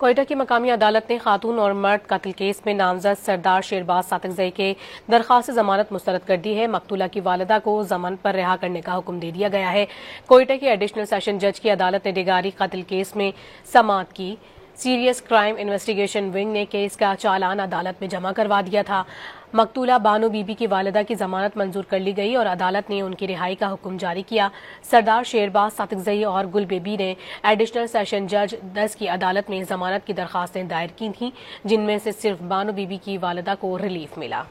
कोयटा की मकामी अदालत ने खातून और मर्द कत्ल केस में नामजद सरदार शेरबाज सातिकजई के दरख्वास्त जमानत मुस्तरद कर दी है। मकतूला की वालिदा को जमानत पर रिहा करने का हुक्म दे दिया गया है। कोयटा के एडिशनल सेशन जज की अदालत ने डिगारी कत्ल केस में समाअत की। सीरियस क्राइम इन्वेस्टिगेशन विंग ने केस का चालान अदालत में जमा करवा दिया था। मकतूला बानो बीबी की वालिदा की जमानत मंजूर कर ली गई और अदालत ने उनकी रिहाई का हुक्म जारी किया। सरदार शेरबाज सातिकजई और गुल बेबी ने एडिशनल सेशन जज 10 की अदालत में जमानत की दरखास्तें दायर की थीं, जिनमें से सिर्फ बानो बीबी की वालिदा को रिलीफ मिला।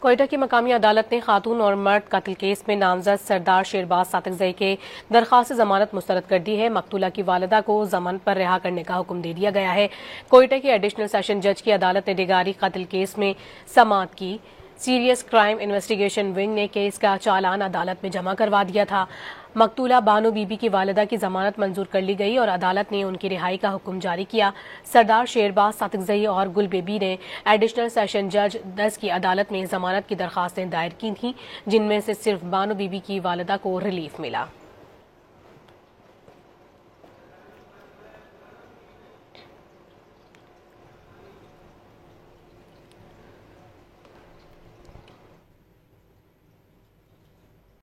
कोयटा की मकामी अदालत ने खातून और मर्द कत्ल केस में नामजद सरदार शेरबाज सातिकजई के दरख्वास्त जमानत मुस्तरद कर दी है। मकतूला की वालिदा को जमानत पर रिहा करने का हुक्म दे दिया गया है। कोयटा के एडिशनल सेशन जज की अदालत ने डिगारी कत्ल केस में समाअत की। सीरियस क्राइम इन्वेस्टिगेशन विंग ने केस का चालान अदालत में जमा करवा दिया था। मकतूला बानो बीबी की वालिदा की जमानत मंजूर कर ली गई और अदालत ने उनकी रिहाई का हुक्म जारी किया। सरदार शेरबाज सातिकजई और गुल बेबी ने एडिशनल सेशन जज 10 की अदालत में जमानत की दरखास्तें दायर की थीं, जिनमें से सिर्फ बानो बीबी की वालिदा को रिलीफ मिला।